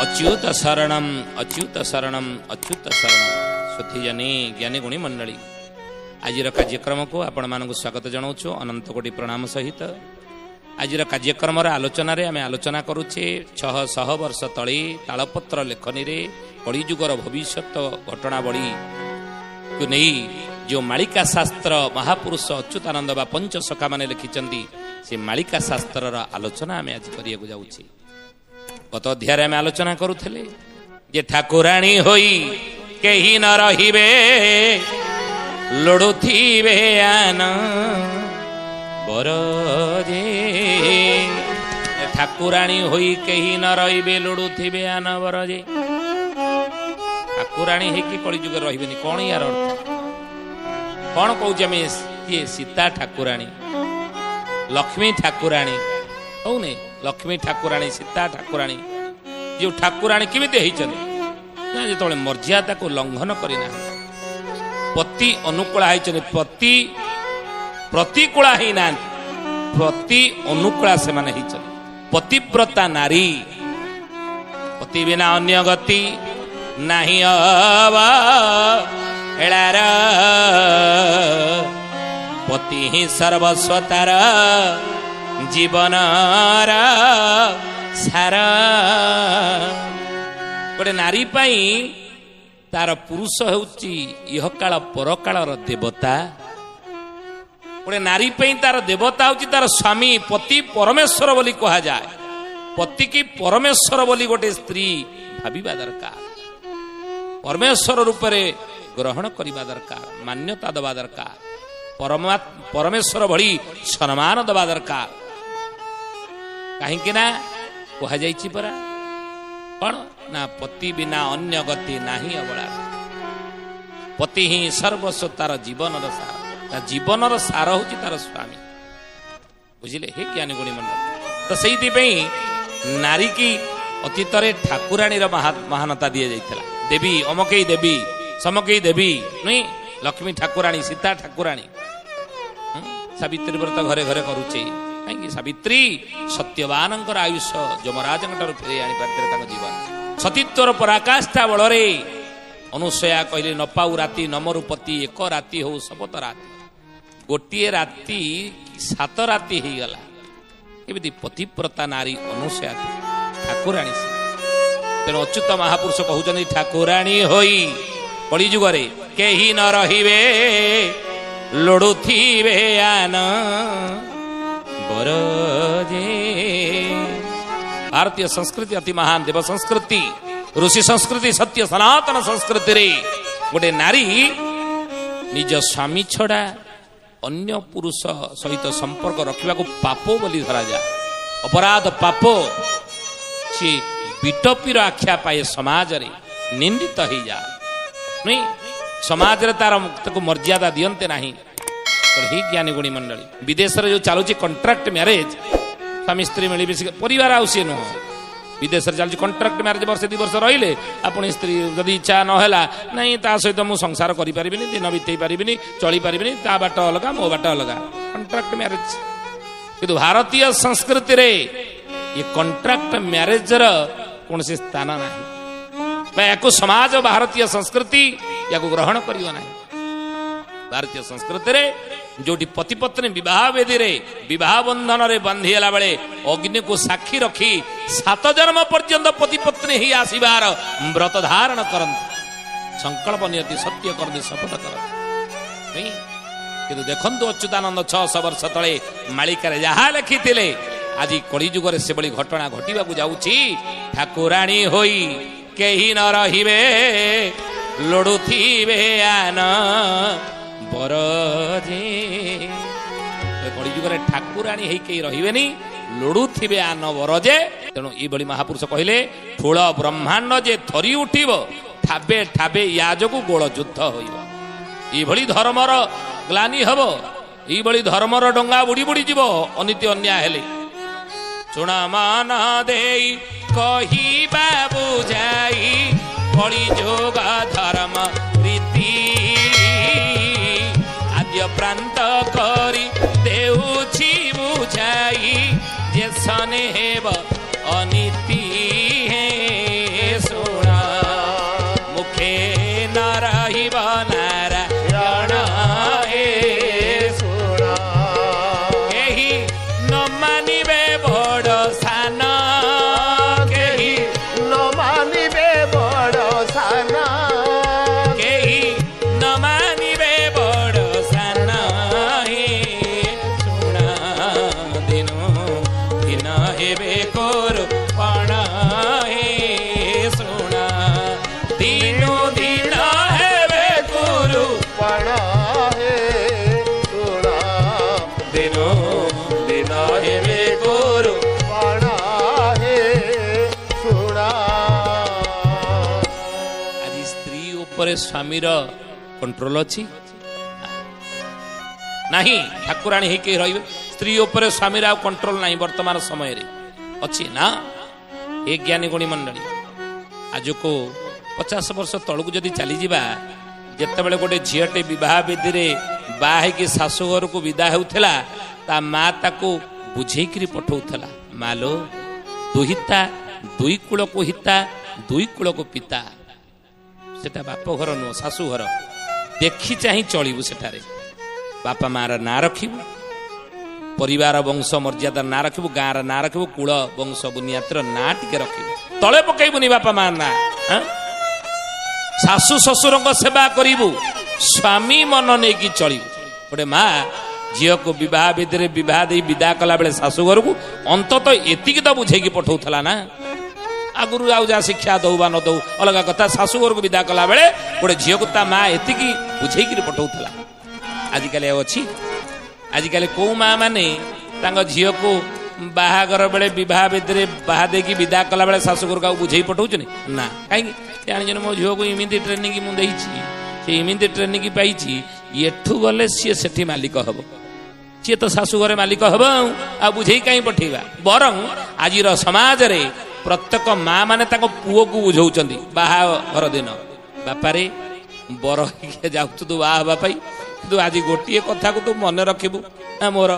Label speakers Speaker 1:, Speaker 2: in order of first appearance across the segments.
Speaker 1: अच्युत शरणम अच्युत शरणम अच्युत शरणम। सुधीजनी ज्ञानी गुणी मंडली आज कार्यक्रम को आपण मानक स्वागत जनाऊँ अनंत कोटि प्रणाम सहित। आज कार्यक्रम आलोचन आम आलोचना करुचे 600 वर्ष तले तालपत्र लेखनी रे कलिजुगर भविष्य घटनावली को नहीं जो मालिका शास्त्र महापुरुष अच्युतानंद बा पंच सखा माने लिखिचंदी से मालिका शास्त्र आलोचना आम आज करिया जाऊँचे। गत अध्याय आम आलोचना करुले जे ठाकुराणी होई केही न रहिबे लोड़ुथिबे आन बरजे। ठाकुराणी होई केही न रहिबे लोड़ुथिबे आन बरजे। ठाकुराणी हेकि कलिजुग रहिबेनी कौन यार अर्थ कौन कहूँ आम ये सीता ठाकुराणी लक्ष्मी ठाकुराणी कौने लक्ष्मी ठाकुराणी सीता ठाकुराणी जो ठाकुराणी केमिति होइछन्ति जो मर्यादा को लंघन करना पति अनुकूला होइछन्ति पति प्रतिकूला ही ना पति अनुकूला से माने होइछन्ति पतिव्रता नारी पति बिना अन्य गति नाही अवहेलार पति ही सर्वस्वतार जीवन सारा। गोटे नारी पाई तार पुरुष होउची यह काल परकालर देवता। गोटे नारी पाई तार देवता होउची तार स्वामी पति परमेश्वर बोली कहा जाए। पति की परमेश्वर बोली गोटे स्त्री भाविबा दरकार परमेश्वर रूप में ग्रहण करबा दरकार मान्यता दबा दरकार परमेश्वर भली सम्मान दबा दरकार। कहीं ना कह जाइछि परा कौन ना पति बिना अन्य गति नाही अबला पति ही सर्वस्व तार जीवन सार जीवन सार होची तार स्वामी बुझिले हे ज्ञानी गुणी मंडल। तो सेई नारी की अतीत ठाकुराणी महानता दि जाइथिला देवी अमकई देवी समकई देवी नहीं लक्ष्मी ठाकुराणी सीता ठाकुराणी सावित्री व्रत घरे घरे करुचे कहीं सावित्री सत्यवान आयुष यमराज फेरी आनी पारे जीवन सतीत्वर पराकाष्ठा बल अनुसया कहले न पाऊ राति नमरु पति एक राति हो शपथ राति गोटे राति 7 राति हो गला एमती पतिव्रता नारी अनुसया ठाकुराणी तेणु अच्युत महापुरुष कहते ठाकुराणी होई कलिजुगरे केही न रहिबे लोड़ुथिबे आन बरजे। भारतीय संस्कृति अति महान देव संस्कृति ऋषि संस्कृति सत्य सनातन संस्कृति रे गोटे नारी निज स्वामी छड़ा अन्य पुरुष सहित संपर्क रखा पाप बोली धरा जाए अपराध पाप सी विटपीर आख्या पाए समाज रे निंदित हो जाए नहीं समाज रे तार मर्यादा दियंते नहीं। तो ही ज्ञानी गुणी मंडली विदेश जो चलुची कॉन्ट्रैक्ट मैरिज स्वामी स्त्री मिलमिशी परिवार आउ सी नुह विदेश चलुची कॉन्ट्रैक्ट मैरिज वर्ष 2 वर्ष रहिले अपनी स्त्री जदि इच्छा नहला नहीं ता सहित मु संसार करि परिबिनी दिन बितई परिबिनी चली परिबिनी ता बाट अलग मो बाट अलग कॉन्ट्रैक्ट मैरिज। किंतु भारतीय संस्कृति रे ये कॉन्ट्रैक्ट मैरिज र कोनसे स्थान नाही या समाज भारतीय संस्कृति या ग्रहण करियो नाही। भारतीय संस्कृति रे जोटी पति पत्नी विवाह वेदी रे विवाह बंधन रे बांधिला बेले अग्नि को साक्षी रखी 7 जन्म पर्यंत पति पत्नी ही आसीबार व्रत धारण करंत संकल्प नियति सत्य करदे शपथ करंत। किंतु देखंतु अच्युतानंद 600 वर्ष तले मालिका रे जहा लिखिथिले आज कलिजुग रे से बली घटना घटिबा को जाउची ठाकुराणी होई केही न रहिबे लोड़ुथिबे आन बरजे। कलिजुग ठाकुराणी है कई रही लोड़ुथिबे आन बरजे। तेणु ये महापुरुष कहले ठूल ब्रह्मांड जे थरी उठिब ठाबे ठाबे या जोगु गोल युद्ध होइब ये धर्मर ग्लानि हब ये धर्मर डंगा बुड़ी बुड़ी जीव अनीति अन्याय हेले चुना मान देई कहिबा बुझाई कलिजुग धर्म रीति आद्य प्रांत करी देउछि बुझाई जे सने हेब अनीति हे ଉପରେ ସ୍ୱାମୀର କଣ୍ଟ୍ରୋଲ ଅଛି ନାହିଁ? ଠାକୁରାଣୀ ହେଇକି ରହିବେ, ସ୍ତ୍ରୀ ଉପରେ ସ୍ୱାମୀର ଆଉ କଣ୍ଟ୍ରୋଲ ନାହିଁ ବର୍ତ୍ତମାନ ସମୟରେ ଅଛି ନା? ଏ ଜ୍ଞାନୀ ଗୁଣୀ ମଣ୍ଡଳୀ, ଆଜକୁ 50 ବର୍ଷ ତଳକୁ ଯଦି ଚାଲିଯିବା, ଯେତେବେଳେ ଗୋଟେ ଝିଅଟେ ବିବାହ ବିଧିରେ ବାହା ହେଇକି ଶାଶୁ ଘରକୁ ବିଦା ହେଉଥିଲା, ତା ମା ତାକୁ ବୁଝେଇକିରି ପଠଉଥିଲା, ମାଲୋ ଦୁହିତା ଦୁଇ କୂଳକୁ ହିତା ଦୁଇ କୂଳକୁ ପିତା। ସେଟା ବାପ ଘର ନୁହଁ, ଶାଶୁ ଘର। ଦେଖି ଚାହିଁ ଚଳିବୁ ସେଠାରେ। ବାପା ମାର ନାଁ ରଖିବୁ, ପରିବାର ବଂଶ ମର୍ଯ୍ୟାଦାର ନାଁ ରଖିବୁ, ଗାଁର ନାଁ ରଖିବୁ, କୂଳ ବଂଶ ବୁନିୟାଦର ନାଁ ଟିକେ ରଖିବୁ, ତଳେ ପକେଇବୁନି ବାପା ମା ନାଁ। ଶାଶୁ ଶ୍ୱଶୁରଙ୍କ ସେବା କରିବୁ, ସ୍ୱାମୀ ମନ ନେଇକି ଚଳିବୁ। ଗୋଟେ ମା ଝିଅକୁ ବିବାହ ବିଧିରେ ବିବାହ ଦେଇ ବିଦା କଲା ବେଳେ ଶାଶୁ ଘରକୁ ଅନ୍ତତଃ ଏତିକି ତ ବୁଝେଇକି ପଠଉଥିଲା ନା। ଆଗରୁ ଆଉ ଯାହା ଶିକ୍ଷା ଦଉ ବା ନ ଦଉ ଅଲଗା କଥା, ଶାଶୁ ଘରକୁ ବିଦା କଲା ବେଳେ ଗୋଟେ ଝିଅକୁ ତା ମା ଏତିକି ବୁଝେଇକିରି ପଠଉଥିଲା। ଆଜିକାଲି ଆଉ ଅଛି? ଆଜିକାଲି କୋଉ ମା ମାନେ ତାଙ୍କ ଝିଅକୁ ବାହାଘର ବେଳେ ବିବାହ ବିଧିରେ ବାହା ଦେଇକି ବିଦା କଲା ବେଳେ ଶାଶୁ ଘରକୁ ଆଉ ବୁଝେଇ ପଠଉଛନ୍ତି ନା? କାହିଁକି? ସେ ଜାଣିଛନ୍ତି ମୋ ଝିଅକୁ ଏମିତି ଟ୍ରେନିଂ ମୁଁ ଦେଇଛି, ସେ ଏମିତି ଟ୍ରେନିଂ ପାଇଛି, ଏଠୁ ଗଲେ ସିଏ ସେଠି ମାଲିକ ହବ, ସିଏ ତ ଶାଶୁ ଘରେ ମାଲିକ ହବ, ଆଉ ବୁଝେଇ କାହିଁ ପଠେଇବା? ବରଂ ଆଜିର ସମାଜରେ ପ୍ରତ୍ୟେକ ମା ମାନେ ତାଙ୍କ ପୁଅକୁ ବୁଝଉଛନ୍ତି ବାହାଘର ଦିନ, ବାପାରେ ବର ହେଇକି ଯାଉଛୁ ତୁ ବାହା ହେବା ପାଇଁ, କିନ୍ତୁ ଆଜି ଗୋଟିଏ କଥାକୁ ତୁ ମନେ ରଖିବୁ ନା, ମୋର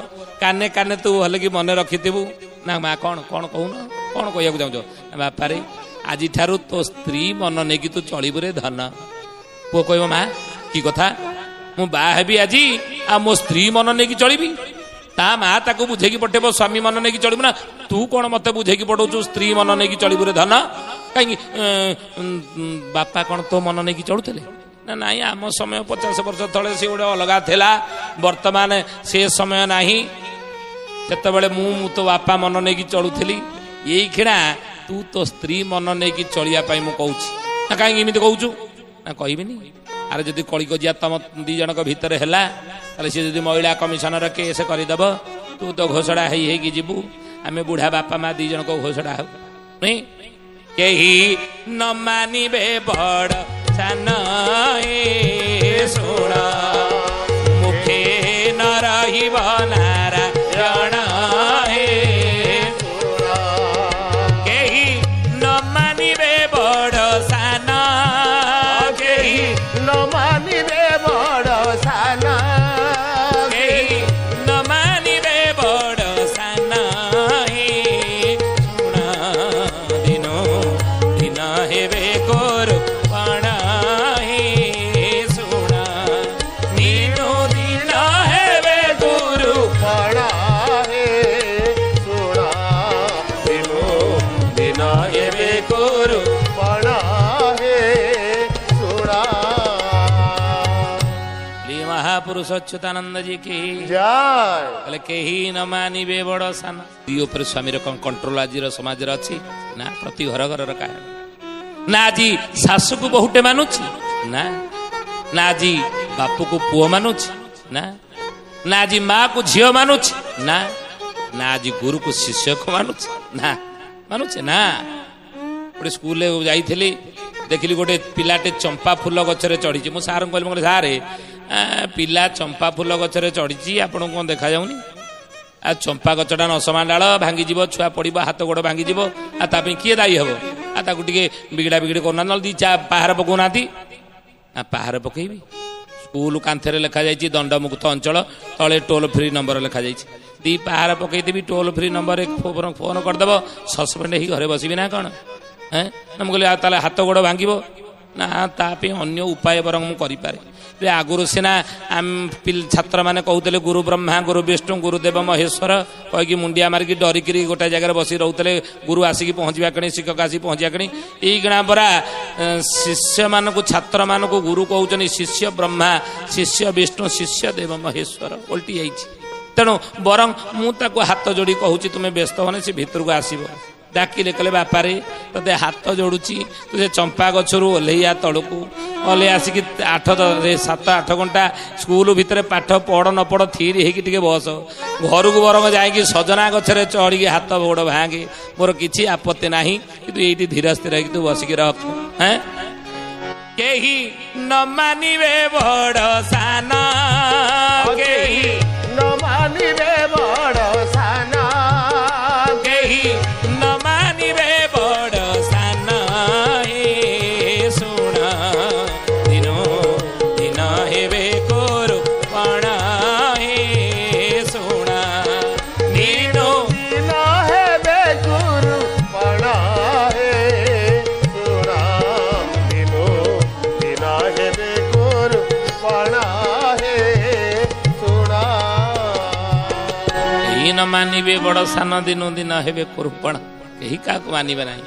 Speaker 1: କାନେ କାନେ ତୁ ଭଲକି ମନେ ରଖିଥିବୁ ନା। ମା କଣ କଣ କହୁନ, କଣ କହିବାକୁ ଚାହୁଁଛ? ବାପାରେ ଆଜିଠାରୁ ତୋ ସ୍ତ୍ରୀ ମନ ନେଇକି ତୁ ଚଳିବୁ ରେ ଧନ। ପୁଅ କହିବ ମା କି କଥା, ମୁଁ ବାହା ହେବି ଆଜି ଆଉ ମୋ ସ୍ତ୍ରୀ ମନ ନେଇକି ଚଳିବି? ତା ମା ତାକୁ ବୁଝେଇକି ପଠେଇବ ସ୍ୱାମୀ ମନ ନେଇକି ଚଳିବୁ ନା, ତୁ କଣ ମତେ ବୁଝେଇକି ପଠଉଛୁ ସ୍ତ୍ରୀ ମନ ନେଇକି ଚଳିବୁ ରେ ଧନ? କାହିଁକି ବାପା କଣ ତୋ ମନ ନେଇକି ଚଳୁଥିଲେ? ନା ନାଇଁ, ଆମ ସମୟ 50 ବର୍ଷ ତଳେ ସେ ଗୋଟେ ଅଲଗା ଥିଲା, ବର୍ତ୍ତମାନ ସେ ସମୟ ନାହିଁ। ସେତେବେଳେ ମୁଁ ତୋ ବାପା ମନ ନେଇକି ଚଳୁଥିଲି, ଏଇ କ୍ଷଣା ତୁ ତୋ ସ୍ତ୍ରୀ ମନ ନେଇକି ଚଳିବା ପାଇଁ ମୁଁ କହୁଛି। ନା କାହିଁକି ଏମିତି କହୁଛୁ? ନା କହିବିନି। ଆରେ ଯଦି କଳିକଜିଆ ତମ ଦି ଜଣଙ୍କ ଭିତରେ ହେଲା, ତାହେଲେ ସେ ଯଦି ମହିଳା କମିଶନର କେସ୍ କରିଦେବ, ତୁ ତ ଘୋଷଣା ହେଇକି ଯିବୁ, ଆମେ ବୁଢା ବାପା ମା ଦି ଜଣଙ୍କ ଘୋଷଣା ହବ। କେହି ନ ମାନିବେ ବଡ଼ ସାନ ଶୁଣ, ମୁଖେ ନ ରହିବ ନାରାୟଣ। କେହି ନ ମାନିବେ ବଡ଼ ସାନ, କେହି
Speaker 2: ନ ମାନିବେ ବଡ଼ ସାନ,
Speaker 1: କେହି ନ ମାନିବେ ବଡ଼ ସାନ। ଶୁଣ ଦିନ ଦିନ ହେବେ କରୁ ପଣ, ଶୁଣ ଦିନ ଦିନ ହେବେ ଗୁରୁ
Speaker 2: ପଣ ହେ ଶୁଣ, ଦିନ
Speaker 1: ଦିନ ହେବେ ଗୁରୁ।
Speaker 2: ପଣ ହେ ଶୁଣ।
Speaker 1: ମହାପୁରୁଷ ଅଚ୍ୟୁତାନନ୍ଦ ଜି କି
Speaker 2: ଜୟ।
Speaker 1: କହିଲେ କେହି ନ ମାନିବେ ବଡ଼ ସାନ। ସ୍ତ୍ରୀ ଉପରେ ସ୍ୱାମୀର କଣ କଣ୍ଟ୍ରୋଲ ଆଜିର ସମାଜରେ ଅଛି? ନା, ପ୍ରତି ଘର ଘରର କାରଣ। ନା ଆଜି ଶାଶୁକୁ ବହୁଟେ ମାନୁଛି? ନା। ନା ଆଜି ବାପୁକୁ ପୁଅ ମାନୁଛି? ନା। ନା ଆଜି ମାକୁ ଝିଅ ମାନୁଛି? ନା। ନା ଆଜି ଗୁରୁକୁ ଶିଷ୍ୟକୁ ମାନୁଛି? ନା। ମାନୁଛେ ନା। ଗୋଟେ ସ୍କୁଲରେ ଯାଇଥିଲି, ଦେଖିଲି ଗୋଟେ ପିଲାଟେ ଚମ୍ପା ଫୁଲ ଗଛରେ ଚଢିଛି। ମୁଁ ସାର୍ଙ୍କୁ କହିଲି, ମୁଁ କହିଲି ସାରେ ପିଲା ଚମ୍ପା ଫୁଲ ଗଛରେ ଚଢିଛି, ଆପଣଙ୍କୁ କଣ ଦେଖାଯାଉନି? ଆଉ ଚମ୍ପା ଗଛଟା ନସମା ଡାଳ, ଭାଙ୍ଗିଯିବ, ଛୁଆ ପଡ଼ିବ, ହାତ ଗୋଡ଼ ଭାଙ୍ଗିଯିବ, ଆଉ ତା ପାଇଁ କିଏ ଦାୟୀ ହବ? ଆଉ ତାକୁ ଟିକେ ବିଗିଡ଼ା ବିଗିଡ଼ି କରୁନାହାନ୍ତି, ନହେଲେ ଦି ପାହାର ପକାଉନାହାନ୍ତି। ପାହାର ପକେଇବି? ସ୍କୁଲ କାନ୍ଥରେ ଲେଖାଯାଇଛି ଦଣ୍ଡମୁକ୍ତ ଅଞ୍ଚଳ, ତଳେ ଟୋଲ ଫ୍ରି ନମ୍ବର ଲେଖାଯାଇଛି। ଦି ପାହାର ପକେଇଦେବି, ଟୋଲ ଫ୍ରି ନମ୍ବରରେ ଫୋନ କରିଦେବ, ସସ୍ପେଣ୍ଡ ହେଇକି ଘରେ ବସିବି ନା କଣ? ମୁଁ କହିଲି ଆଉ ତାହେଲେ ହାତ ଗୋଡ଼ ଭାଙ୍ଗିବ ନା? ତା ପାଇଁ ଅନ୍ୟ ଉପାୟ ବରଂ ମୁଁ କରିପାରେ। ଆଗରୁ ସିନା ଛାତ୍ରମାନେ କହୁଥିଲେ ଗୁରୁ ବ୍ରହ୍ମା ଗୁରୁ ବିଷ୍ଣୁ ଗୁରୁଦେବ ମହେଶ୍ୱର କହିକି ମୁଣ୍ଡିଆ ମାରିକି ଡରିକିରି ଗୋଟେ ଜାଗାରେ ବସି ରହୁଥିଲେ, ଗୁରୁ ଆସିକି ପହଞ୍ଚିବା କିଣି, ଶିକ୍ଷକ ଆସିକି ପହଞ୍ଚିବା କିଣି। ଏଇ ଗଣା ପରା ଶିଷ୍ୟମାନଙ୍କୁ ଛାତ୍ରମାନଙ୍କୁ ଗୁରୁ କହୁଛନ୍ତି ଶିଷ୍ୟ ବ୍ରହ୍ମା, ଶିଷ୍ୟ ବିଷ୍ଣୁ, ଶିଷ୍ୟ ଦେବ ମହେଶ୍ୱର, ଓଲଟି ଯାଇଛି। ତେଣୁ ବରଂ ମୁଁ ତାକୁ ହାତ ଯୋଡ଼ି କହୁଛି, ତୁମେ ବ୍ୟସ୍ତ ହନି, ସେ ଭିତରକୁ ଆସିବ। ଡାକିଲେ କହିଲେ ବାପାରେ ତତେ ହାତ ଯୋଡୁଛି, ତୁ ସେ ଚମ୍ପା ଗଛରୁ ଓହ୍ଲେଇଆ ତଳକୁ, ଓହ୍ଲେଇ ଆସିକି 7-8 ଘଣ୍ଟା ସ୍କୁଲ ଭିତରେ ପାଠ ପଢ଼ ନ ପଢ଼ ଥିରି ହେଇକି ଟିକେ ବସ, ଘରକୁ ବରଂ ଯାଇକି ସଜନା ଗଛରେ ଚଢ଼ିକି ହାତ ଗୋଡ଼ ଭାଙ୍ଗେ, ମୋର କିଛି ଆପତ୍ତି ନାହିଁ, କିନ୍ତୁ ଏଇଠି ଧୀର ସ୍ଥିର ହେଇକି ତୁ ବସିକି ରଖ। କେହି ନ ମାନିବେ ବଡ଼ ସାନ କେହି
Speaker 2: ନ ମାନିବେ ବଡ଼ ସାନ
Speaker 1: କେହି ନ ମାନିବେ ବଡ଼ ସାନ ଏ ଶୁଣ ଦିନ ଦିନ ହେବେ କୋରୁ ପଣ ଏ ଶୁଣ ଦିନ
Speaker 2: ଦିନ ହେବେ ଗୁରୁ ପଣ ହେ ଶୁଣ ଦିନ ଦିନ ହେବେ ଗୁରୁ ପଣ ହେ ଶୁଣ
Speaker 1: କେହି ନ ମାନିବେ ବଡ଼ ସାନ ଦିନ ଦିନ ହେବେ କୋରୁପଣ କେହି କାହାକୁ ମାନିବେ ନାହିଁ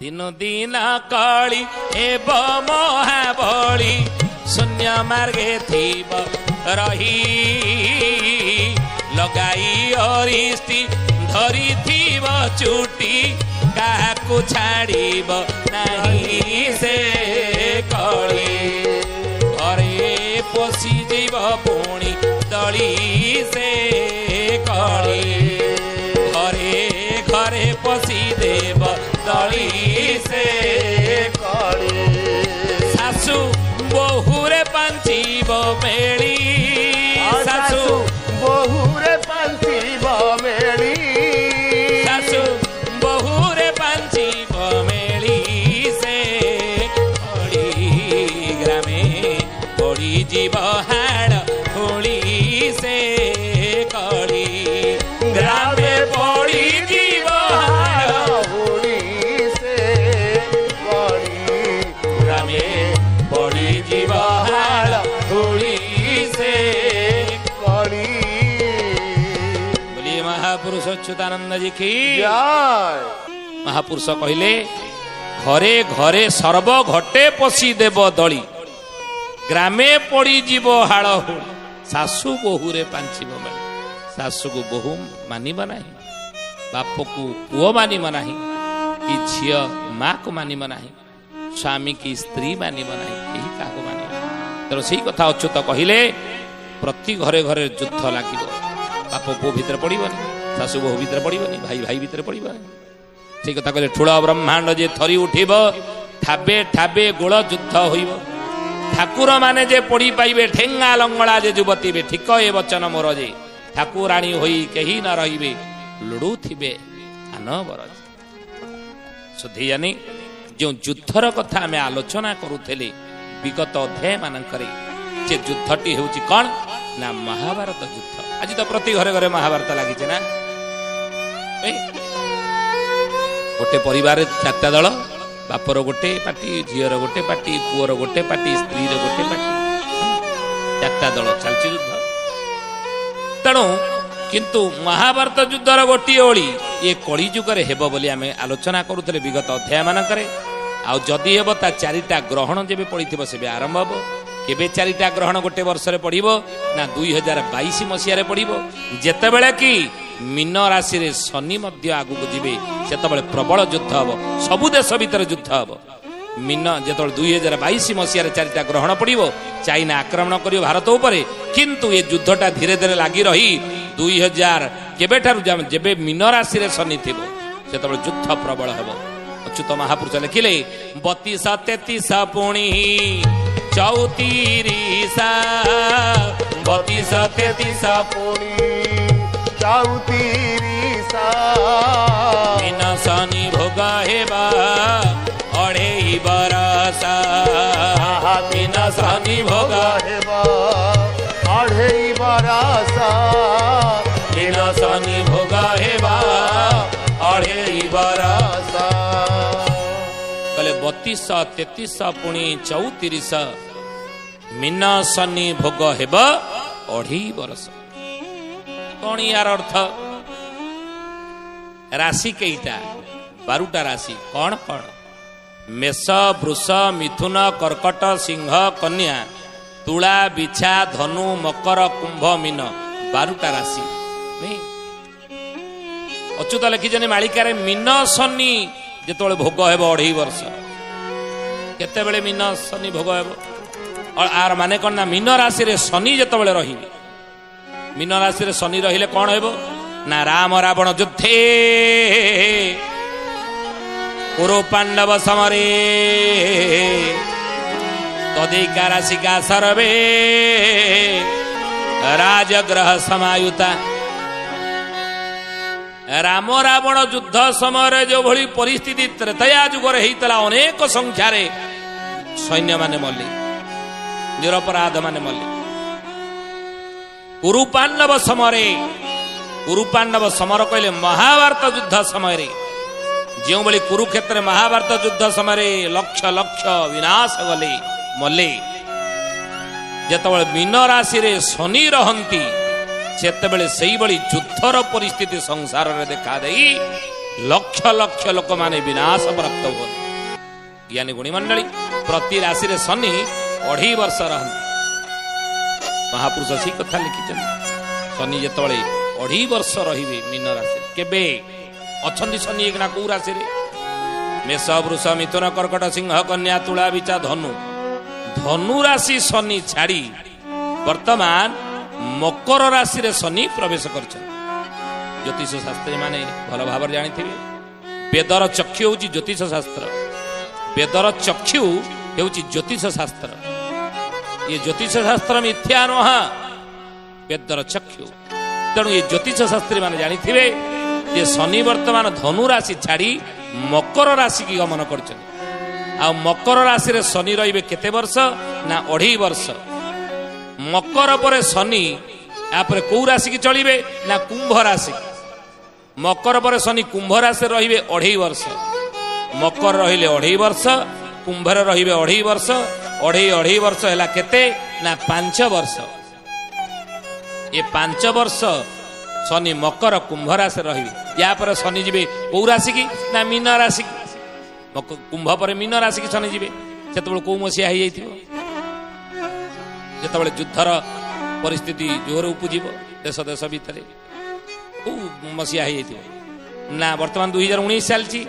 Speaker 1: ଦିନ ଦିନ କଳି ହେବ ମହାବଳି ଶୂନ୍ୟ ମାର୍ଗେ ଥିବ ରହି ଲଗାଇ ଅରିଷ୍ଟି ଧରିଥିବ ଚୁଟି କାହାକୁ ଛାଡ଼ିବ ନାହିଁ ସେ କଳି ଘରେ ପଶିଯିବ ପୁଣି ଦଳି ସେ କଳି ଘରେ ଘରେ ପଶି ଦେବ ଦଳି ସେ
Speaker 2: କଳି
Speaker 1: ଶାଶୁ ବୋହୁରେ ପାଞ୍ଚିବ ମେଳି ଶାଶୁ
Speaker 2: ବହୁରେ ପାଞ୍ଚିବ ମେଳି
Speaker 1: ଶାଶୁ ବୋହୁରେ ପାଞ୍ଚିବ ମେଳି ସେ କଳି ଗ୍ରାମେ ପଡ଼ିଯିବ ହାଡ଼ ହୋଳି ସେ କଳି ଗ୍ରାମେ ପଡ଼ିଯିବ ହାଡ଼
Speaker 2: ହୁଳି ସେ କଳି
Speaker 1: ଗ୍ରାମେ ପଡ଼ିଯିବ ହାଡ଼ ହୋଳି ସେ
Speaker 2: କଳି
Speaker 1: बोलिए महापुरुष अच्युतानंद जी की
Speaker 2: ଜୟ
Speaker 1: महापुरुष कहले घरे घरे सर्व घटे पशि देव दली ग्रामे पड़ी जीव हाड़ होली शाशु बोहूरे पांचिब मेल शाशु को बोहू मानिब नाही बाप को पुओ मानिब नाही कि झियो माँ को मानिब नाही स्वामी की स्त्री मानिब नाही केही काहाको मानिब तेणु सेही कथा अच्युत कहले प्रति घरे घरे युद्ध लागिब बाप पुओ भितर पड़बनी शाशु बोहू भितर पड़बनी भाई भाई भितर पड़बनी से कथा कहले ठूल ब्रह्मांड जे थरी उठिब ठाबे ठाबे गोल युद्ध होइब ठाकुर माने जे पड़ी पाइबे ठेंगा लंगड़ा जे जुबतीबे ठीक ए वचन मोर जे ठाकुराणी होई केही न रहिबे लुडुथिबे आन बरज सुधी जानी जो युद्धर कथा आमे आलोचना करूथेले विगत अध्याय मानकरे जे युद्धटी हेउची कोन ना महाभारत युद्ध आज तो प्रति घरे घरे महाभारत लागिছে ना गोटे परिवार चारटा दल बापर गोटे पार्टी झीर गोटे पार्टी पुअर गोटे पार्टी स्त्री गोटे पार्टी चारटा दल चलती युद्ध तेणु किंतु महाभारत युद्धर गोटे ओली ये कली जुगरे हेब बोली आमे आलोचना करूथले विगत अध्याय मानकरे आउ जदि हेब ता चारिटा ग्रहण जेबे पड़िथिबो सेबे आरंभ हबो केबे चारिटा ग्रहण गोटे वर्ष रे पड़िबो ना 2022 मसिया रे पड़िबो जेतेबेले कि मीन राशि रे शनि मध्य आगु को जिबे सेतेबेले प्रबल युद्ध हबो सबु देश भीतर युद्ध हबो मीन जेतेबेले 2022 मसिया रे चारिटा ग्रहण पड़िबो चाइना आक्रमण करियो भारत उपरे किंतु ये युद्धटा धीरे धीरे लागि रही 2000 केबे ठारु जेबे मीन राशि रे शनि थिबो सेतेबेले युद्ध प्रबल हबो अच्युत महापुरुष लिखिले 32 33 पुणी 34 32 33
Speaker 2: पुणी 34
Speaker 1: मीन शनि भोग हेबा अढ़ेई बरसा मीन शनि भोग
Speaker 2: हेबा अढ़ेई बरसा
Speaker 1: मीन शनि भोग हेबा अढ़ेई बरसा कहले 32 33 पुणी 34 मीन शनि भोग हेबा अढ़ेई बरस कौन यार अर्थ राशि कईटा 12टा राशि कौन कौन मेष वृष मिथुन कर्कट सिंह कन्या तुला बिछा धनु मकर कुंभ मीन 12टा राशि नहीं अच्युत लिखिछन मालिकार मीन शनि जेतबेले भोग हेबो 2.5 वर्ष केतेबेले मीन शनि भोग हेबो आर माने कौन ना मीन राशि रे शनि जेतबेले रहिबे मीन राशि रे शनि रहिले कौन हेबो ना राम रावण युद्धे कुरु पांडव समरे तदैका राशिका सर्वे राजग्रह समायुता राम रावण युद्ध समय जो भली परिस्थिति त्रेतया जुगर होता अनेक संख्यार सैन्य माने मल्ले निरपराध माने मल्ले कुरुपांडव समर कहले महाभारत युद्ध समय जो भली कुरुक्षेत्र महाभारत युद्ध समय लक्ष लक्ष विनाश गले मल्ले जेतबेले मीन राशि रे शनि रहंती सेतेबेले सेही बड़ी युद्धर परिस्थिति संसार रे देखा देई लक्ष लक्ष लोक माने विनाश प्राप्त हो ज्ञानी गुणी मंडली प्रति राशि रे शनि 2.5 वर्ष रहंती महापुरुष सी कथा लिखिछन शनि जेतबेले 2.5 वर्ष रहिबे मीन राशि केबे अछंती शनि एकना को राशि रे मेष वृष मिथुन कर्कट सिंह कन्या तुला विचा धनु धनु राशि शनि छाड़ी वर्तमान मकर राशि रे शनि प्रवेश कर ज्योतिष शास्त्री माने भल भाव जानी वेदर चक्षु हूँ ज्योतिष शास्त्र वेदर चक्षु हूँ ज्योतिष शास्त्र ये ज्योतिष शास्त्र मिथ्या नुह वेदर चक्षु तेणु ये ज्योतिष शास्त्री माने जानी ये शनि वर्तमान धनु राशि छाड़ी मकर राशि की गमन कर मकर राशि रे शनि रहिबे केते वर्ष ना 2.5 वर्ष मकर पर शनि यापर कौ राशि की चलिबे ना कुंभ राशि मकर पर शनि कुंभ राशि रहिबे 2.5 वर्ष मकर रहिले 2.5 वर्ष कुंभर रहिबे 2.5 वर्ष 2.5 वर्ष हैला केते ना 5 वर्ष ये 5 वर्ष शनि मकर कुंभ राशि रहिबे या पर शनि जिबे कौ राशि की ना मीन राशि की कुंभ पर मीन राशि की शनि जीवे से कौ मसीहा हो जिते युद्धर परिस्थिति जोर उपजीव देश देश भितर कौ मसीहा हो ना वर्तमान 2019 चलती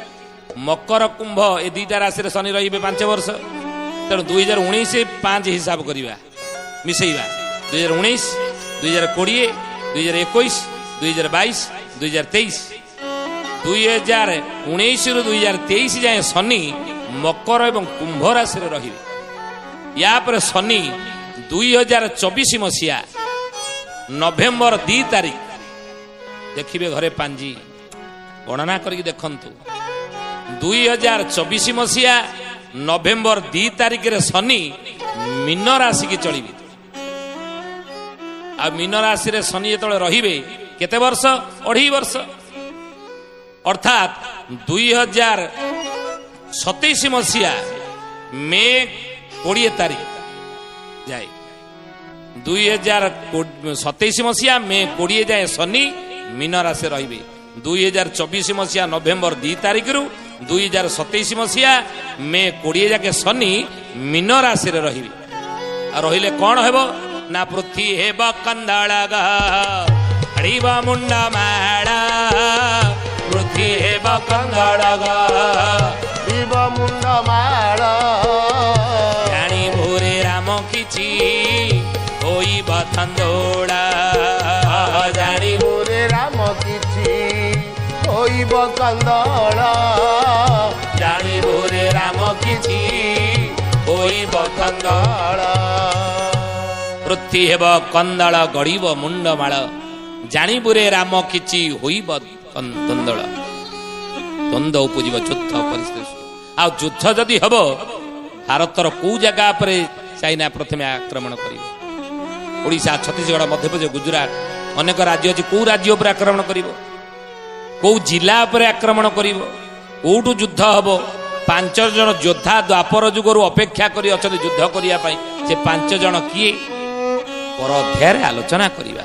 Speaker 1: मकर कुंभ ए दुईटा राशि शनि रे 5 वर्ष तेणु 2019 5 हिसाब करवा मिसेवा 2019 2020 2021 2022 2023 2019 रु 2023 जाए शनि मकर एवं कुंभ राशि रे या पर शनि 2024 मसीहा नवेम्बर 2 तारीख देखिए घरे पांजी गणना करके देखंतु 2024 मसीहा नवेम्बर 2 तारीख रे शनि मीन राशि की चलिबे आ मीन राशि रे शनि जेतले रहिबे केते वर्ष 2.5 वर्ष अर्थात 2027 मसीहा मे 20 तारीख जाए 2027 मसीहा मे 20 जाए शनि मीन राशि रहिबे 2024 मसीहा नवेम्बर 2 तारीख रु 2027 मसीहा मे 20 जाके शनि मीन राशि रे रहिबे रहिले कौन हेबो ना पृथ्वी हेब कंदळगा हड़ीबा मुंडा माड़ा पृथ्वी हेब कंदळगा
Speaker 2: हड़ीबा मुंडा माड़ा
Speaker 1: जानी भोरे राम किछि होइब कंदोड़ा
Speaker 2: जानी भोरे राम किछि होइब कंदोड़ा
Speaker 1: जानी भोरे राम किछि होइब कंदोड़ा पृथ्वी हेब कंदळ गड़ीब मुंडमाळ जाणीबुरे राम किछि होइब कंदळ द्वंद्व उपजीव युद्ध परिस्थिति आ युद्ध जदि हब भारतर को जगह पर चाइना प्रथम आक्रमण कर ओडिशा छत्तीसगढ़ मध्यप्रदेश गुजरात अनेक राज्य अच्छी कौ राज्य पर आक्रमण कर कौ जिला पर आक्रमण कर कौटू युद्ध हम 5 जन योद्धा द्वापर जुगर अपेक्षा कर युद्ध करने से 5 जन किए पर अध्याय आलोचना करवा।